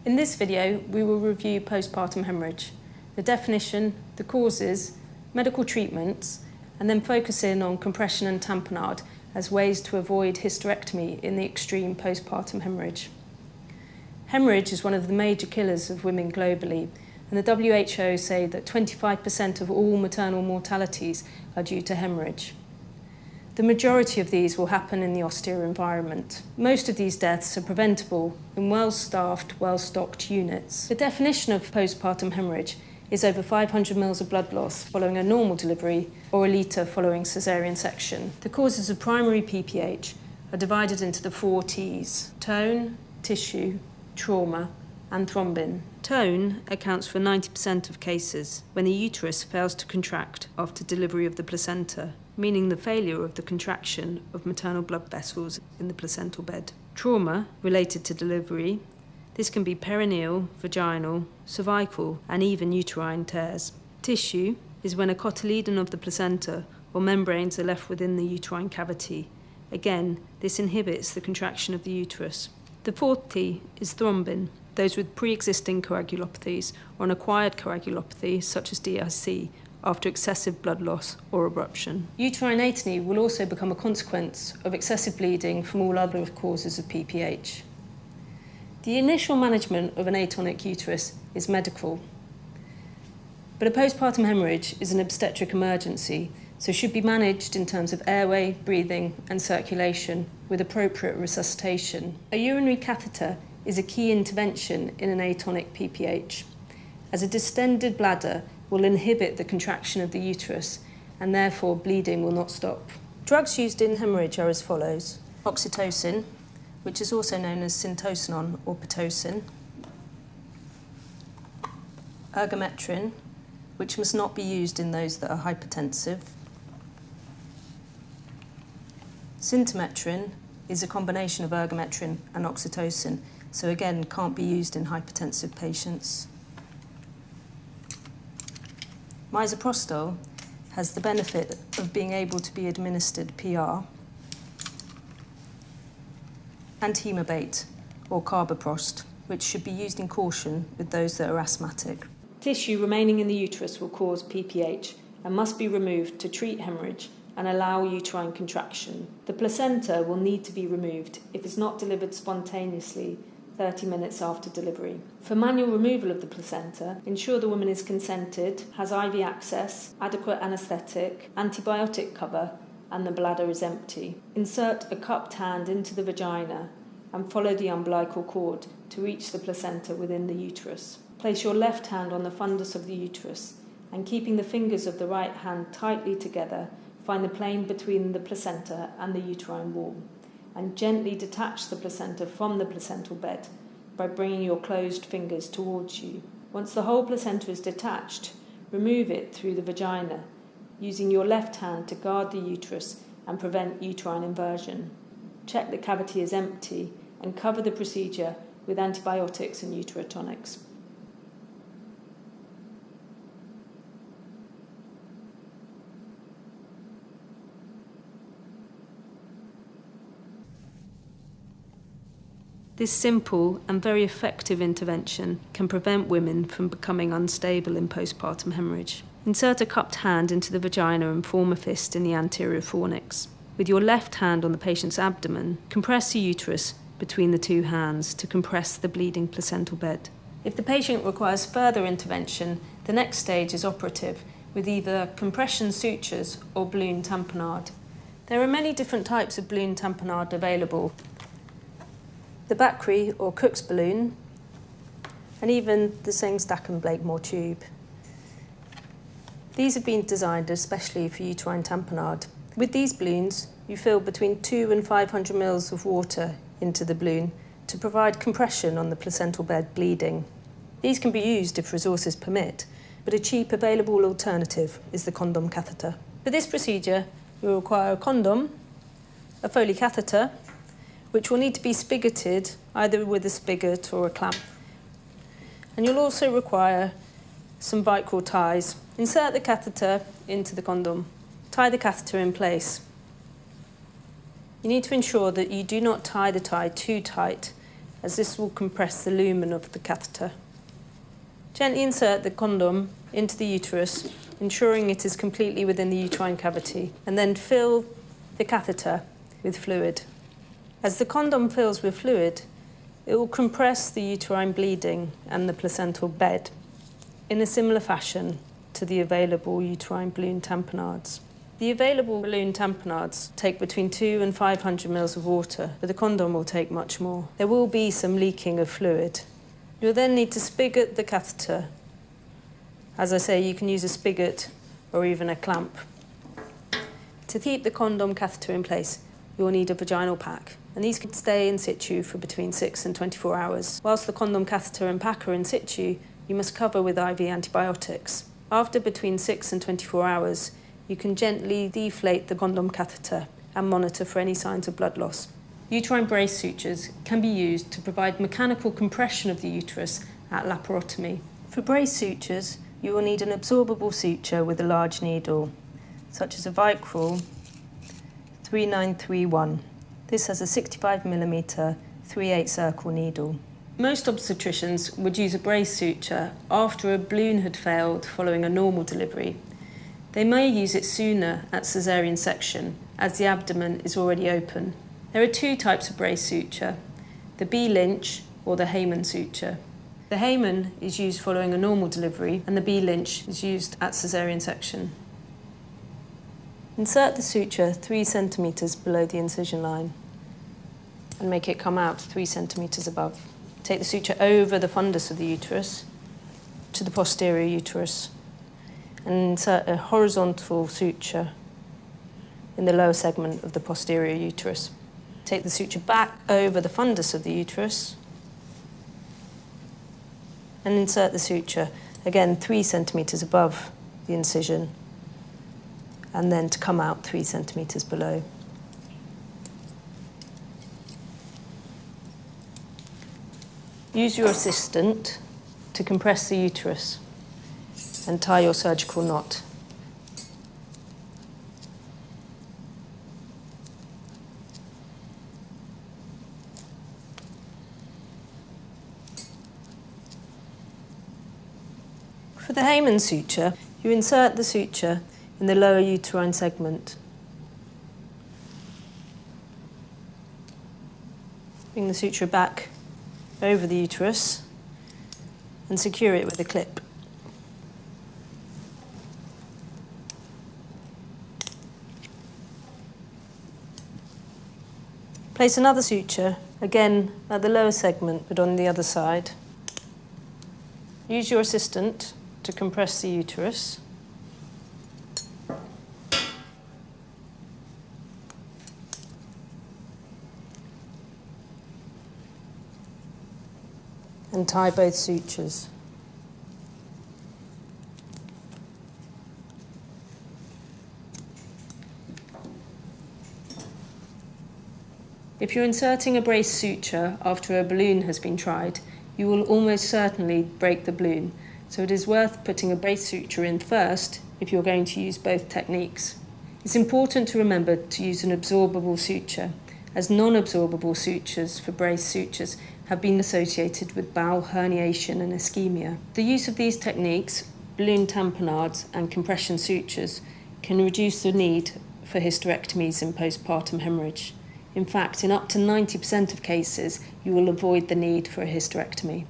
In this video, we will review postpartum hemorrhage, the definition, the causes, medical treatments, and then focus in on compression and tamponade as ways to avoid hysterectomy in the extreme postpartum hemorrhage. Hemorrhage is one of the major killers of women globally, and the WHO say that 25% of all maternal mortalities are due to hemorrhage. The majority of these will happen in the austere environment. Most of these deaths are preventable in well-staffed, well-stocked units. The definition of postpartum hemorrhage is over 500 ml of blood loss following a normal delivery or a litre following caesarean section. The causes of primary PPH are divided into the 4 T's: tone, tissue, trauma, and thrombin. Tone accounts for 90% of cases when the uterus fails to contract after delivery of the placenta, meaning the failure of the contraction of maternal blood vessels in the placental bed. Trauma related to delivery, this can be perineal, vaginal, cervical, and even uterine tears. Tissue is when a cotyledon of the placenta or membranes are left within the uterine cavity. Again, this inhibits the contraction of the uterus. The 4th T is thrombin, those with pre-existing coagulopathies or an acquired coagulopathy such as DIC after excessive blood loss or abruption. Uterine atony will also become a consequence of excessive bleeding from all other causes of PPH. The initial management of an atonic uterus is medical, but a postpartum hemorrhage is an obstetric emergency, so should be managed in terms of airway, breathing, and circulation with appropriate resuscitation. A urinary catheter is a key intervention in an atonic PPH, as a distended bladder will inhibit the contraction of the uterus and therefore bleeding will not stop. Drugs used in hemorrhage are as follows: oxytocin, which is also known as syntocinon or pitocin, ergometrin, which must not be used in those that are hypertensive, sintimetrin is a combination of ergometrin and oxytocin, so again can't be used in hypertensive patients. Misoprostol has the benefit of being able to be administered PR, and Haemorrhage or carbaprost, which should be used in caution with those that are asthmatic. Tissue remaining in the uterus will cause PPH and must be removed to treat hemorrhage and allow uterine contraction. The placenta will need to be removed if it's not delivered spontaneously 30 minutes after delivery. For manual removal of the placenta, ensure the woman is consented, has IV access, adequate anaesthetic, antibiotic cover, and the bladder is empty. Insert a cupped hand into the vagina and follow the umbilical cord to reach the placenta within the uterus. Place your left hand on the fundus of the uterus and, keeping the fingers of the right hand tightly together, find the plane between the placenta and the uterine wall, and gently detach the placenta from the placental bed by bringing your closed fingers towards you. Once the whole placenta is detached, remove it through the vagina, using your left hand to guard the uterus and prevent uterine inversion. Check the cavity is empty and cover the procedure with antibiotics and uterotonics. This simple and very effective intervention can prevent women from becoming unstable in postpartum hemorrhage. Insert a cupped hand into the vagina and form a fist in the anterior fornix. With your left hand on the patient's abdomen, compress the uterus between the 2 hands to compress the bleeding placental bed. If the patient requires further intervention, the next stage is operative with either compression sutures or balloon tamponade. There are many different types of balloon tamponade available: the Bakri or Cook's balloon, and even the Sengstacken-Blakemore tube. These have been designed especially for uterine tamponade. With these balloons, you fill between 200 and 500 ml of water into the balloon to provide compression on the placental bed bleeding. These can be used if resources permit, but a cheap available alternative is the condom catheter. For this procedure, you will require a condom, a Foley catheter, which will need to be spigoted either with a spigot or a clamp. And you'll also require some Vicryl ties. Insert the catheter into the condom. Tie the catheter in place. You need to ensure that you do not tie the tie too tight as this will compress the lumen of the catheter. Gently insert the condom into the uterus, ensuring it is completely within the uterine cavity, and then fill the catheter with fluid. As the condom fills with fluid, it will compress the uterine bleeding and the placental bed in a similar fashion to the available uterine balloon tamponades. The available balloon tamponades take between 200 and 500 ml of water, but the condom will take much more. There will be some leaking of fluid. You'll then need to spigot the catheter. As I say, you can use a spigot or even a clamp. To keep the condom catheter in place, you'll need a vaginal pack, and these can stay in situ for between 6 and 24 hours. Whilst the condom catheter and pack are in situ, you must cover with IV antibiotics. After between 6 and 24 hours, you can gently deflate the condom catheter and monitor for any signs of blood loss. Uterine brace sutures can be used to provide mechanical compression of the uterus at laparotomy. For brace sutures, you will need an absorbable suture with a large needle, such as a Vicryl 3931. This has a 65mm 3/8 circle needle. Most obstetricians would use a brace suture after a balloon had failed following a normal delivery. They may use it sooner at caesarean section, as the abdomen is already open. There are two types of brace suture, the Lynch or the Hayman suture. The Hayman is used following a normal delivery, and the Lynch is used at caesarean section. Insert the suture 3 centimetres below the incision line and make it come out 3 centimetres above. Take the suture over the fundus of the uterus to the posterior uterus and insert a horizontal suture in the lower segment of the posterior uterus. Take the suture back over the fundus of the uterus and insert the suture, again 3 centimetres above the incision, and then to come out 3 centimetres below. Use your assistant to compress the uterus and tie your surgical knot. For the Hayman suture, you insert the suture in the lower uterine segment. Bring the suture back over the uterus and secure it with a clip. Place another suture, again at the lower segment but on the other side. Use your assistant to compress the uterus. And tie both sutures. If you're inserting a brace suture after a balloon has been tried, you will almost certainly break the balloon, so it is worth putting a brace suture in first if you're going to use both techniques. It's important to remember to use an absorbable suture, as non-absorbable sutures for brace sutures have been associated with bowel herniation and ischemia. The use of these techniques, balloon tamponades and compression sutures, can reduce the need for hysterectomies in postpartum hemorrhage. In fact, in up to 90% of cases, you will avoid the need for a hysterectomy.